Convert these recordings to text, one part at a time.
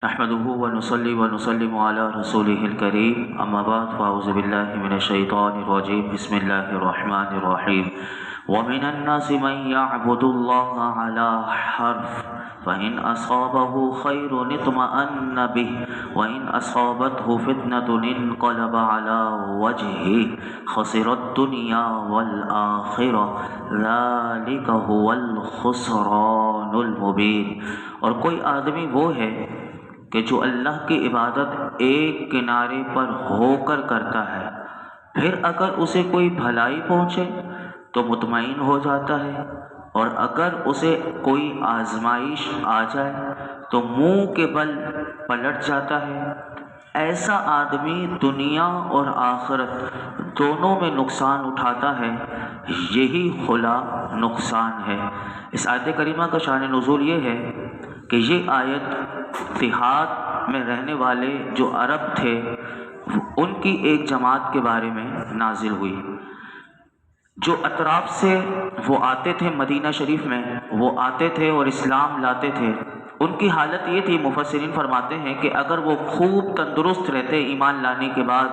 نحمده ونصلي ونسلم على رسوله الكريم اما بعد فاعوذ بالله من الشيطان الرجيم بسم الله الرحمن الرحيم ومن الناس من يعبد الله على حرف فإن أصابه خير اطمأن به وإن أصابته فتنة انقلب على وجهه خسر الدنيا والآخرة ذلك هو الخسران المبين۔ اور کوئی آدمی وہ ہے کہ جو اللہ کی عبادت ایک کنارے پر ہو کر کرتا ہے، پھر اگر اسے کوئی بھلائی پہنچے تو مطمئن ہو جاتا ہے، اور اگر اسے کوئی آزمائش آ جائے تو منہ کے بل پلٹ جاتا ہے۔ ایسا آدمی دنیا اور آخرت دونوں میں نقصان اٹھاتا ہے، یہی خلا نقصان ہے۔ اس آیت کریمہ کا شان نزول یہ ہے کہ یہ آیت دیہات میں رہنے والے جو عرب تھے ان کی ایک جماعت کے بارے میں نازل ہوئی۔ جو اطراف سے وہ آتے تھے، مدینہ شریف میں وہ آتے تھے اور اسلام لاتے تھے، ان کی حالت یہ تھی، مفسرین فرماتے ہیں کہ اگر وہ خوب تندرست رہتے ایمان لانے کے بعد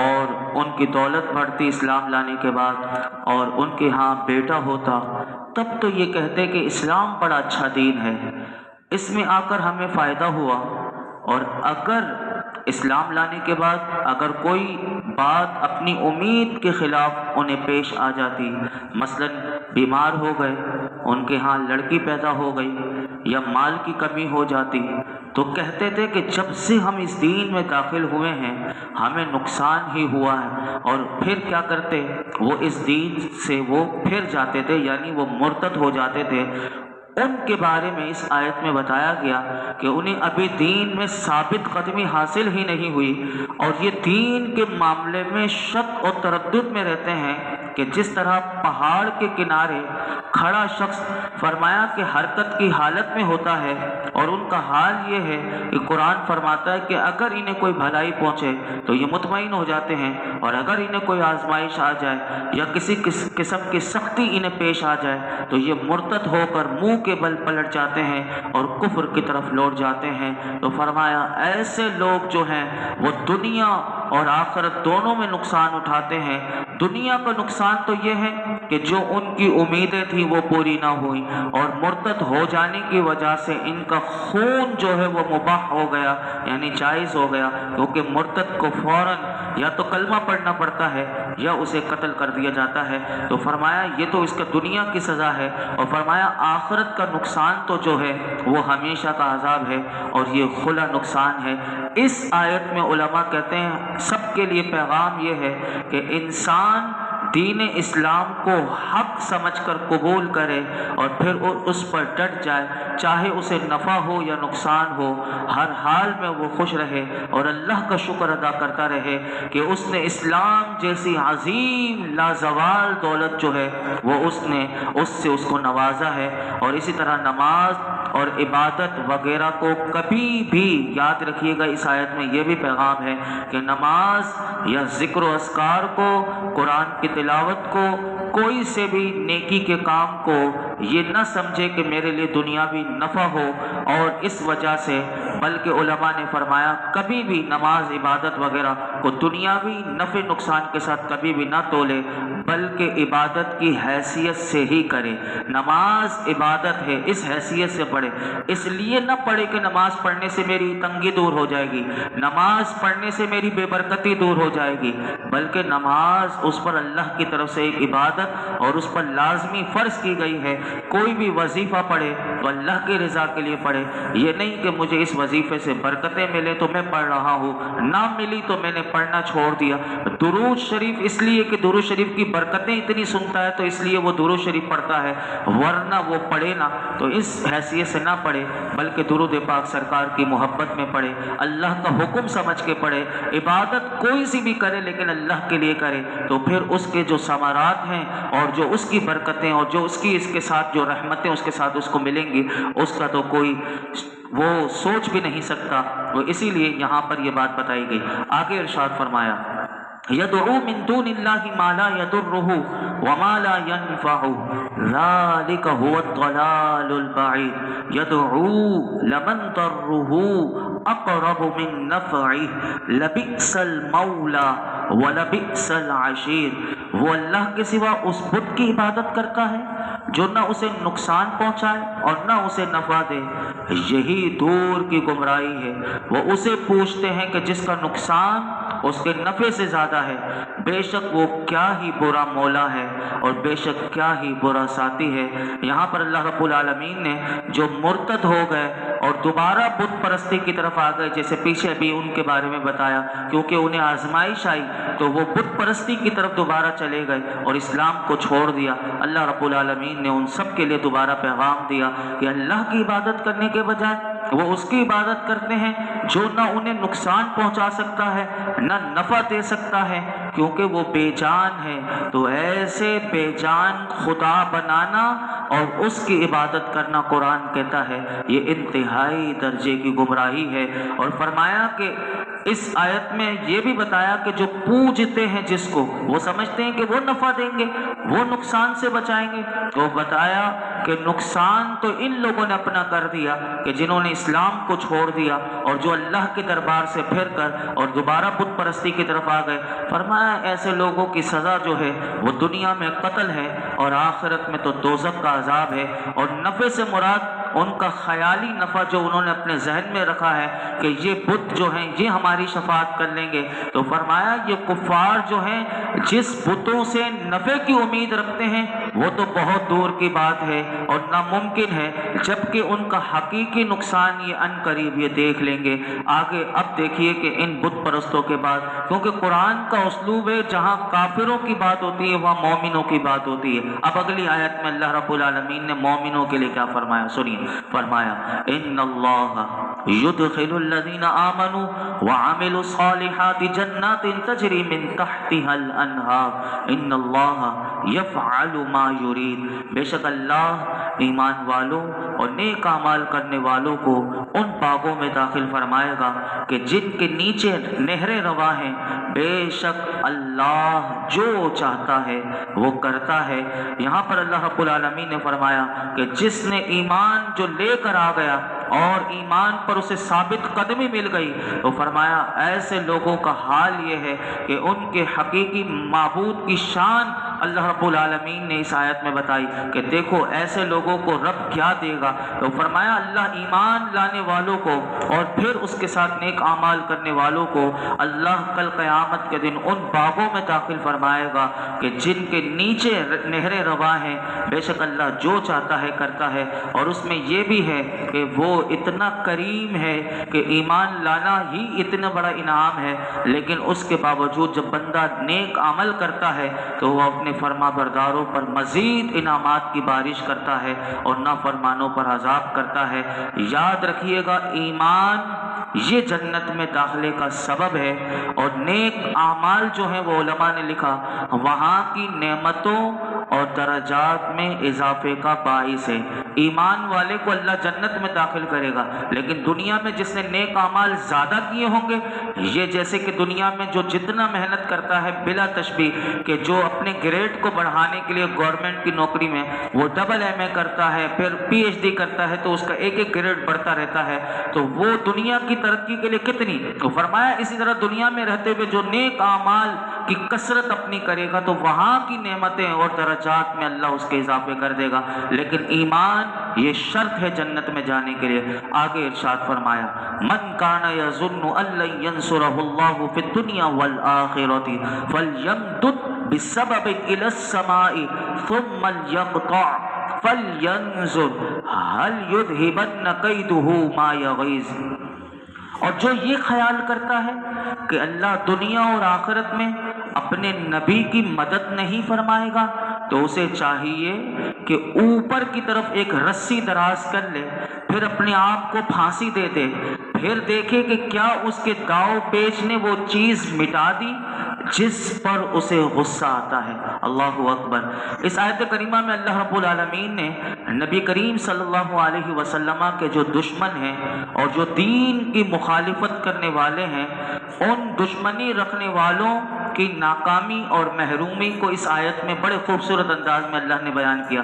اور ان کی دولت بڑھتی اسلام لانے کے بعد اور ان کے ہاں بیٹا ہوتا، تب تو یہ کہتے کہ اسلام بڑا اچھا دین ہے، اس میں آ کر ہمیں فائدہ ہوا۔ اور اگر اسلام لانے کے بعد اگر کوئی بات اپنی امید کے خلاف انہیں پیش آ جاتی، مثلا بیمار ہو گئے، ان کے ہاں لڑکی پیدا ہو گئی یا مال کی کمی ہو جاتی، تو کہتے تھے کہ جب سے ہم اس دین میں داخل ہوئے ہیں ہمیں نقصان ہی ہوا ہے، اور پھر کیا کرتے، وہ اس دین سے وہ پھر جاتے تھے، یعنی وہ مرتد ہو جاتے تھے۔ ان کے بارے میں اس آیت میں بتایا گیا کہ انہیں ابھی دین میں ثابت قدمی حاصل ہی نہیں ہوئی، اور یہ دین کے معاملے میں شک اور تردد میں رہتے ہیں کہ جس طرح پہاڑ کے کنارے کھڑا شخص فرمایا کہ حرکت کی حالت میں ہوتا ہے، اور ان کا حال یہ ہے کہ قرآن فرماتا ہے کہ اگر انہیں کوئی بھلائی پہنچے تو یہ مطمئن ہو جاتے ہیں، اور اگر انہیں کوئی آزمائش آ جائے یا کسی قسم کی سختی انہیں پیش آ جائے تو یہ مرتد ہو کر منہ کے بل پلٹ جاتے ہیں اور کفر کی طرف لوٹ جاتے ہیں۔ تو فرمایا ایسے لوگ جو ہیں وہ دنیا اور آخرت دونوں میں نقصان اٹھاتے ہیں۔ دنیا کا نقصان تو یہ ہے کہ جو ان کی امیدیں تھیں وہ پوری نہ ہوئی، اور مرتد ہو جانے کی وجہ سے ان کا خون جو ہے وہ مباح ہو گیا، یعنی جائز ہو گیا، کیونکہ مرتد کو فوراً یا تو کلمہ پڑھنا پڑتا ہے یا اسے قتل کر دیا جاتا ہے۔ تو فرمایا یہ تو اس کا دنیا کی سزا ہے، اور فرمایا آخرت کا نقصان تو جو ہے وہ ہمیشہ کا عذاب ہے، اور یہ خلا نقصان ہے۔ اس آیت میں علماء کہتے ہیں سب کے لیے پیغام یہ ہے کہ انسان دین اسلام کو حق سمجھ کر قبول کرے اور پھر اس پر ڈٹ جائے، چاہے اسے نفع ہو یا نقصان ہو، ہر حال میں وہ خوش رہے اور اللہ کا شکر ادا کرتا رہے کہ اس نے اسلام جیسی عظیم لازوال دولت جو ہے وہ اس سے اس کو نوازا ہے۔ اور اسی طرح نماز اور عبادت وغیرہ کو کبھی بھی یاد رکھیے گا، اس آیت میں یہ بھی پیغام ہے کہ نماز یا ذکر و اذکار کو، قرآن کی تلاوت کو، کوئی سے بھی نیکی کے کام کو یہ نہ سمجھے کہ میرے لیے دنیاوی نفع ہو اور اس وجہ سے، بلکہ علماء نے فرمایا کبھی بھی نماز عبادت وغیرہ کو دنیاوی نفع نقصان کے ساتھ کبھی بھی نہ تولے، بلکہ عبادت کی حیثیت سے ہی کرے۔ نماز عبادت ہے، اس حیثیت سے پڑھے، اس لیے نہ پڑھے کہ نماز پڑھنے سے میری تنگی دور ہو جائے گی، نماز پڑھنے سے میری بے برکتی دور ہو جائے گی، بلکہ نماز اس پر اللہ کی طرف سے ایک عبادت اور اس پر لازمی فرض کی گئی ہے۔ کوئی بھی وظیفہ پڑھے تو اللہ کی رضا کے لیے پڑھے، یہ نہیں کہ مجھے اس وظیفے سے برکتیں ملے تو میں پڑھ رہا ہوں، نہ ملی تو میں نے پڑھنا چھوڑ دیا۔ درود شریف اس لیے کہ درود شریف کی برکتیں اتنی سنتا ہے تو اس لیے وہ درود شریف پڑھتا ہے، ورنہ وہ پڑھے نہ تو اس حیثیت سے نہ پڑھے، بلکہ درود پاک سرکار کی محبت میں پڑھے، اللہ کا حکم سمجھ کے پڑھے۔ عبادت کوئی سی بھی کرے لیکن اللہ کے لیے کرے، تو پھر اس کے جو ثمرات ہیں اور جو اس کی برکتیں اور جو اس کے ساتھ جو رحمتیں اس کے ساتھ اس کو ملیں گی، اس کا تو کوئی وہ سوچ بھی نہیں سکتا۔ تو اسی لیے یہاں پر یہ بات بتائی گئی۔ آگے ارشاد فرمایا يدعو من دون الله ما لا يضره وما لا ينفعه ذلك هو الضلال البعيد يدعو لمن ضره اقرب من نفعه لبئس المولا ولبئس العشیر۔ وہ اللہ کے سوا اس بت کی عبادت کرتا ہے جو نہ اسے نقصان پہنچائے اور نہ اسے نفع دے، یہی دور کی گمراہی ہے۔ وہ اسے پوچھتے ہیں کہ جس کا نقصان اس کے نفع سے زیادہ ہے، بے شک وہ کیا ہی برا مولا ہے اور بے شک کیا ہی برا ساتھی ہے۔ یہاں پر اللہ رب العالمین نے جو مرتد ہو گئے اور دوبارہ بت پرستی کی طرف آ گئے، جیسے پیچھے بھی ان کے بارے میں بتایا، کیونکہ انہیں آزمائش آئی تو وہ بت پرستی کی طرف دوبارہ چلے گئے اور اسلام کو چھوڑ دیا۔ اللہ رب العالمین نے ان سب کے لیے دوبارہ پیغام دیا کہ اللہ کی عبادت کرنے کے بجائے وہ اس کی عبادت کرتے ہیں جو نہ انہیں نقصان پہنچا سکتا ہے نہ نفع دے سکتا ہے، کیونکہ وہ بے جان ہے۔ تو ایسے بے جان خدا بنانا اور اس کی عبادت کرنا قرآن کہتا ہے یہ انتہائی درجے کی گمراہی ہے۔ اور فرمایا کہ اس آیت میں یہ بھی بتایا کہ جو پوجتے ہیں جس کو، وہ سمجھتے ہیں کہ وہ نفع دیں گے، وہ نقصان سے بچائیں گے، تو بتایا کہ نقصان تو ان لوگوں نے اپنا کر دیا کہ جنہوں نے اسلام کو چھوڑ دیا اور جو اللہ کے دربار سے پھر کر اور دوبارہ بت پرستی کی طرف آ گئے۔ فرمایا ایسے لوگوں کی سزا جو ہے وہ دنیا میں قتل ہے اور آخرت میں تو دوزخ کا عذاب ہے۔ اور نفع سے مراد ان کا خیالی نفع جو انہوں نے اپنے ذہن میں رکھا ہے کہ یہ بت جو ہیں یہ ہماری شفاعت کر لیں گے، تو فرمایا یہ کفار جو ہیں جس بتوں سے نفع کی امید رکھتے ہیں وہ تو بہت دور کی بات ہے اور ناممکن ہے، جبکہ ان کا حقیقی نقصان یہ ان قریب یہ دیکھ لیں گے۔ آگے اب دیکھیے کہ ان بت پرستوں کے بعد، کیونکہ قرآن کا اسلوب ہے جہاں کافروں کی بات ہوتی ہے وہاں مومنوں کی بات ہوتی ہے۔ اب اگلی آیت میں اللہ رب العالمین نے مومنوں کے لیے کیا فرمایا سنیے۔ فرمایا ان اللہ یدخل الذین آمنوا وعملوا الصالحات جنات تجری من تحتها الانہار ان اللہ یفعل ما یرید۔ بے شک اللہ ایمان والوں اور نیک اعمال کرنے والوں کو ان باغوں میں داخل فرمائے گا کہ جن کے نیچے نہریں رواں ہیں۔ بے شک اللہ جو چاہتا ہے وہ کرتا ہے۔ یہاں پر اللہ رب العالمین نے فرمایا کہ جس نے ایمان جو لے کر آ گیا اور ایمان پر اسے ثابت قدمی مل گئی، تو فرمایا ایسے لوگوں کا حال یہ ہے کہ ان کے حقیقی معبود کی شان اللہ رب العالمین نے اس آیت میں بتائی کہ دیکھو ایسے لوگوں کو رب کیا دے گا۔ تو فرمایا اللہ ایمان لانے والوں کو اور پھر اس کے ساتھ نیک اعمال کرنے والوں کو اللہ کل قیامت کے دن ان باغوں میں داخل فرمائے گا کہ جن کے نیچے نہریں رواں ہیں۔ بے شک اللہ جو چاہتا ہے کرتا ہے، اور اس میں یہ بھی ہے کہ وہ اتنا کریم ہے کہ ایمان لانا ہی اتنا بڑا انعام ہے، لیکن اس کے باوجود جب بندہ نیک عمل کرتا ہے تو وہ اپنے فرما برداروں پر مزید انعامات کی بارش کرتا ہے اور نافرمانوں پر عذاب کرتا ہے۔ یاد رکھیے گا ایمان یہ جنت میں داخلے کا سبب ہے، اور نیک اعمال جو ہیں وہ علماء نے لکھا وہاں کی نعمتوں اور درجات میں اضافے کا باعث ہے۔ ایمان والے کو اللہ جنت میں داخل کرے گا، لیکن دنیا میں جس نے نیک اعمال زیادہ کیے ہوں گے، یہ جیسے کہ دنیا میں جو جتنا محنت کرتا ہے بلا تشبیہ کہ جو اپنے گریڈ کو بڑھانے کے لیے گورنمنٹ کی نوکری میں وہ ڈبل ایم اے کرتا ہے، پھر پی ایچ ڈی کرتا ہے تو اس کا ایک ایک گریڈ بڑھتا رہتا ہے، تو وہ دنیا کی ترقی کے لیے کتنی، تو فرمایا اسی طرح دنیا میں رہتے ہوئے جو نیک اعمال کی کثرت اپنی کرے گا تو وہاں کی نعمتیں اور درجات میں اللہ اس کے اضافے کر دے گا، لیکن ایمان یہ شرط ہے جنت میں جانے کے لیے۔ آگے ارشاد فرمایا من کان یظن ان لن ینصرہ اللہ فی الدنیا والآخرۃ فلیمدد بسبب الی السماء ثم لیقطع فلینظر هل یذهبن کیدہ ما یغیظ۔ اور جو یہ خیال کرتا ہے کہ اللہ دنیا اور آخرت میں اپنے نبی کی مدد نہیں فرمائے گا تو اسے چاہیے کہ اوپر کی طرف ایک رسی دراز کر لے، پھر اپنے آپ کو پھانسی دے دے، پھر دیکھے کہ کیا اس کے داؤ پیچ نے وہ چیز مٹا دی جس پر اسے غصہ آتا ہے۔ اللہ اکبر۔ اس آیت کریمہ میں اللہ رب العالمین نے نبی کریم صلی اللہ علیہ وسلم کے جو دشمن ہیں اور جو دین کی مخالفت کرنے والے ہیں، ان دشمنی رکھنے والوں کی ناکامی اور محرومی کو اس آیت میں بڑے خوبصورت انداز میں اللہ نے بیان کیا۔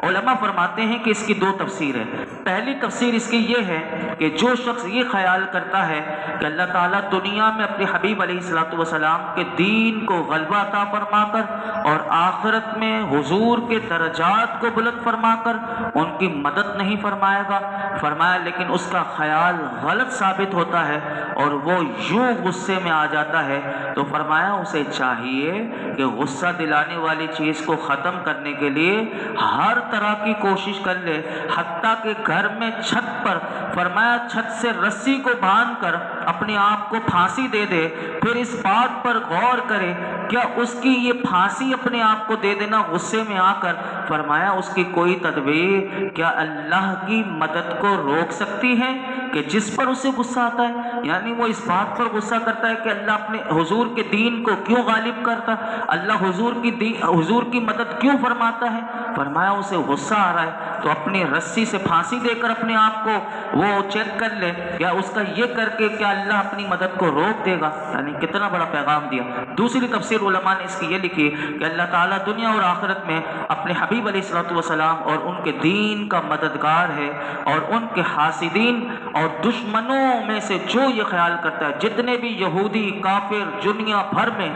علماء فرماتے ہیں کہ اس کی دو تفسیر ہے۔ پہلی تفسیر اس کی یہ ہے کہ جو شخص یہ خیال کرتا ہے کہ اللہ تعالیٰ دنیا میں اپنے حبیب علیہ السلام کے دین کو غلبہ عطا فرما کر اور آخرت میں حضور کے درجات کو بلند فرما کر ان کی مدد نہیں فرمائے گا، فرمایا لیکن اس کا خیال غلط ثابت ہوتا ہے اور وہ یوں غصے میں آ جاتا ہے، تو فرمایا اسے چاہیے کہ غصہ دلانے والی چیز کو ختم کرنے کے لیے ہر طرح کی کوشش کر لے، حتیٰ کہ گھر میں چھت پر فرمایا چھت سے رسی کو باندھ کر اپنے آپ کو پھانسی دے دے، پھر اس بات پر غور کرے کیا اس کی یہ پھانسی اپنے آپ کو دے دینا غصے میں آ کر، فرمایا اس کی کوئی تدبیر کیا اللہ کی مدد کو روک سکتی ہے کہ جس پر اسے غصہ آتا ہے؟ یعنی وہ اس بات پر غصہ کرتا ہے کہ اللہ اپنے حضور کے دین کو کیوں غالب کرتا، اللہ حضور کی مدد کیوں فرماتا ہے؟ فرمایا اسے غصہ آ رہا ہے تو اپنی رسی سے پھانسی دے کر اپنے آپ کو وہ چیک کر لے، یا اس کا یہ کر کے کیا اللہ اپنی مدد کو روک دے گا؟ یعنی کتنا بڑا پیغام دیا۔ دوسری تفسیر علماء نے اس کی یہ لکھی کہ اللہ تعالیٰ دنیا اور آخرت میں اپنے حبیب علیہ السلام اور ان کے دین کا مددگار ہے، اور ان کے حاسدین اور دشمنوں میں سے جو یہ خیال کرتا ہے، جتنے بھی یہودی کافر دنیا بھر میں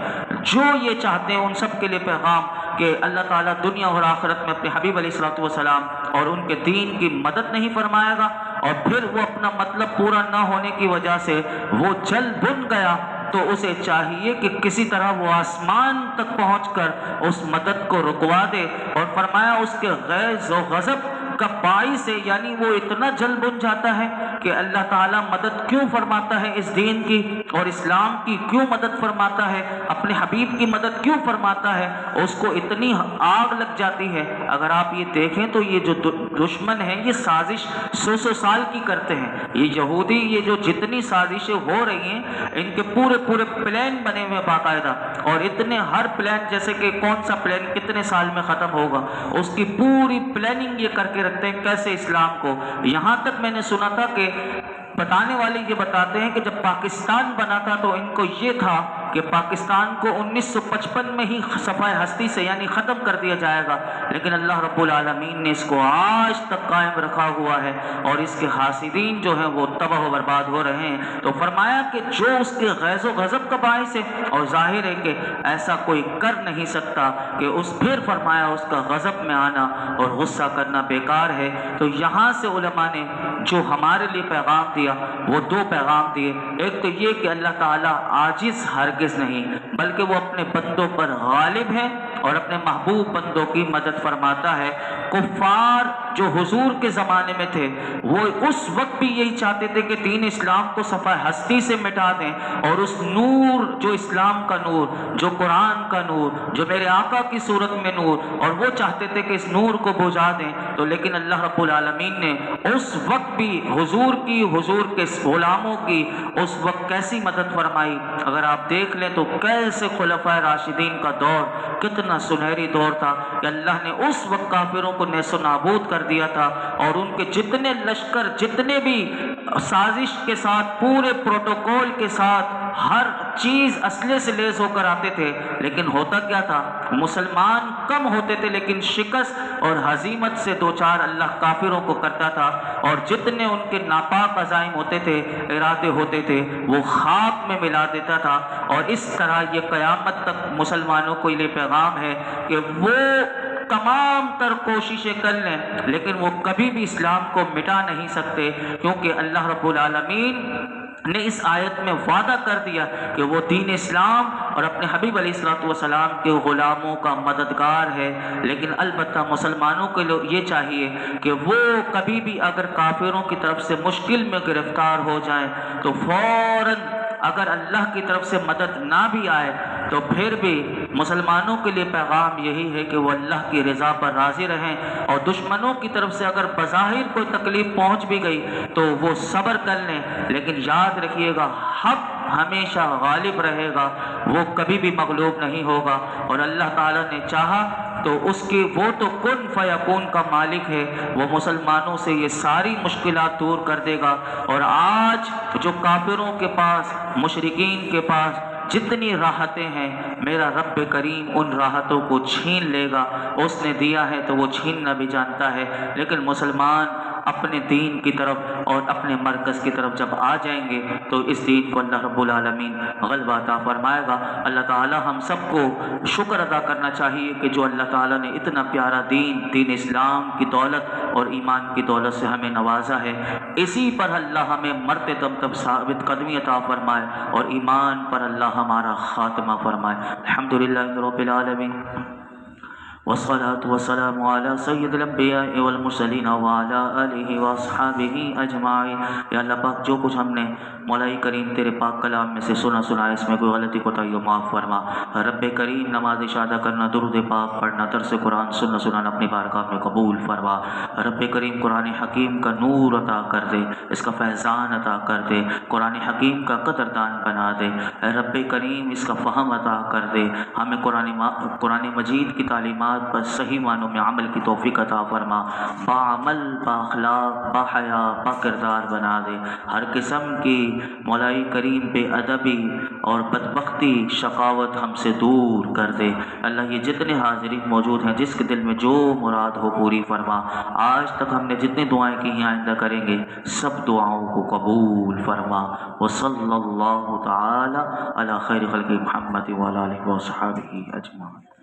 جو یہ چاہتے ہیں، ان سب کے لیے پیغام کہ اللہ تعالیٰ دنیا اور آخرت میں اپنے حبیب علیہ السلام اور ان کے دین کی مدد نہیں فرمائے گا، اور پھر وہ اپنا مطلب پورا نہ ہونے کی وجہ سے وہ جل بن گیا، تو اسے چاہیے کہ کسی طرح وہ آسمان تک پہنچ کر اس مدد کو رکوا دے، اور فرمایا اس کے غیظ و غضب کا باعث ہے، یعنی وہ اتنا جل بن جاتا ہے کہ اللہ تعالیٰ مدد کیوں فرماتا ہے اس دین کی اور اسلام کی کیوں مدد فرماتا ہے، اپنے حبیب کی مدد کیوں فرماتا ہے، اس کو اتنی آگ لگ جاتی ہے۔ اگر آپ یہ دیکھیں تو یہ جو دشمن ہیں یہ سازش سو سال کی کرتے ہیں، یہ یہودی یہ جو جتنی سازشیں ہو رہی ہیں ان کے پورے پلان بنے ہوئے باقاعدہ، اور اتنے ہر پلان جیسے کہ کون سا پلان کتنے سال میں ختم ہوگا اس کی پوری پلاننگ یہ کر کے رکھتے ہیں کیسے اسلام کو۔ یہاں تک میں نے سنا تھا کہ بتانے والے یہ بتاتے ہیں کہ جب پاکستان بنا تھا تو ان کو یہ تھا کہ پاکستان کو 1955 میں ہی صفحہ ہستی سے یعنی ختم کر دیا جائے گا، لیکن اللہ رب العالمین نے اس کو آج تک قائم رکھا ہوا ہے، اور اس کے حاسدین جو ہیں وہ تباہ و برباد ہو رہے ہیں۔ تو فرمایا کہ جو اس کے غیظ و غضب کا باعث ہے، اور ظاہر ہے کہ ایسا کوئی کر نہیں سکتا کہ پھر فرمایا اس کا غضب میں آنا اور غصہ کرنا بیکار ہے۔ تو یہاں سے علماء نے جو ہمارے لیے پیغام دیا وہ دو پیغام دیے، ایک تو یہ کہ اللہ تعالیٰ عاجز ہرگز نہیں، بلکہ وہ اپنے بندوں پر غالب ہے اور اپنے محبوب بندوں کی مدد فرماتا ہے۔ کفار جو حضور کے زمانے میں تھے وہ اس وقت بھی یہی چاہتے تھے کہ دین اسلام کو صفحہ ہستی سے مٹا دیں، اور اس نور جو اسلام کا نور، جو قرآن کا نور، جو میرے آقا کی صورت میں نور، اور وہ چاہتے تھے کہ اس نور کو بجھا دیں۔ تو لیکن اللہ رب العالمین نے اس وقت بھی حضور کے غلاموں کی اس وقت کیسی مدد فرمائی۔ اگر آپ دیکھ لیں تو کیسے خلفائے راشدین کا دور کتنا سنہری دور تھا کہ اللہ نے اس وقت کافروں کو نیست و نابود کر دیا تھا، اور ان کے جتنے لشکر جتنے بھی سازش کے ساتھ پورے پروٹوکول کے ساتھ ہر چیز اسلحے سے لیس ہو کر آتے تھے، لیکن ہوتا کیا تھا؟ مسلمان کم ہوتے تھے لیکن شکست اور ہزیمت سے دوچار اللہ کافروں کو کرتا تھا، اور جتنے ان کے ناپاک عزائم ہوتے تھے، ارادے ہوتے تھے، وہ خاک میں ملا دیتا تھا۔ اور اس طرح یہ قیامت تک مسلمانوں کو یہ پیغام ہے کہ وہ تمام تر کوششیں کر لیں لیکن وہ کبھی بھی اسلام کو مٹا نہیں سکتے، کیونکہ اللہ رب العالمین نے اس آیت میں وعدہ کر دیا کہ وہ دین اسلام اور اپنے حبیب علیہ السلام کے غلاموں کا مددگار ہے۔ لیکن البتہ مسلمانوں کے لیے یہ چاہیے کہ وہ کبھی بھی اگر کافروں کی طرف سے مشکل میں گرفتار ہو جائیں تو فوراً اگر اللہ کی طرف سے مدد نہ بھی آئے تو پھر بھی مسلمانوں کے لیے پیغام یہی ہے کہ وہ اللہ کی رضا پر راضی رہیں، اور دشمنوں کی طرف سے اگر بظاہر کوئی تکلیف پہنچ بھی گئی تو وہ صبر کر لیں، لیکن یاد رکھیے گا حق ہمیشہ غالب رہے گا، وہ کبھی بھی مغلوب نہیں ہوگا، اور اللہ تعالیٰ نے چاہا تو اس کی وہ تو کن فیکون کا مالک ہے، وہ مسلمانوں سے یہ ساری مشکلات دور کر دے گا۔ اور آج جو کافروں کے پاس، مشرکین کے پاس جتنی راحتیں ہیں میرا رب کریم ان راحتوں کو چھین لے گا۔ اس نے دیا ہے تو وہ چھیننا بھی جانتا ہے، لیکن مسلمان اپنے دین کی طرف اور اپنے مرکز کی طرف جب آ جائیں گے تو اس دین کو اللہ رب العالمین غلبہ عطا فرمائے گا۔ اللہ تعالی ہم سب کو شکر ادا کرنا چاہیے کہ جو اللہ تعالی نے اتنا پیارا دین اسلام کی دولت اور ایمان کی دولت سے ہمیں نوازا ہے، اسی پر اللہ ہمیں مرتے دم تک ثابت قدمی عطا فرمائے اور ایمان پر اللہ ہمارا خاتمہ فرمائے۔ الحمدللہ رب العالمین والصلاة والسلام على سید الانبیاء والمرسلین وعلى آلہ واصحابہ اجمعین۔ یا اللہ پاک جو کچھ ہم نے مولا کریم تیرے پاک کلام میں سے سنا اس میں کوئی غلطی کوتاہی معاف فرما۔ رب کریم نماز اشادہ کرنا، درود پاک پڑھنا، درس قرآن سننا اپنی بارگاہ میں قبول فرما۔ رب کریم قرآن حکیم کا نور عطا کر دے، اس کا فیضان عطا کر دے، قرآن حکیم کا قدردان بنا دے۔ رب کریم اس کا فہم عطا کر دے، ہمیں قرآن مجید کی تعلیمات پر صحیح معنوں میں عمل کی توفیق عطا فرما، باعمل، بااخلاق، باحیا، با کردار بنا دے۔ ہر قسم کی مولائی کریم بے ادبی اور بدبختی، شقاوت ہم سے دور کر دے۔ اللہ یہ جتنے حاضرین موجود ہیں جس کے دل میں جو مراد ہو پوری فرما۔ آج تک ہم نے جتنی دعائیں کی ہیں آئندہ کریں گے، سب دعاؤں کو قبول فرما۔ وصلی اللہ تعالی علی خیر خلق محمد وعلی آلہ وصحبہ اجمعین۔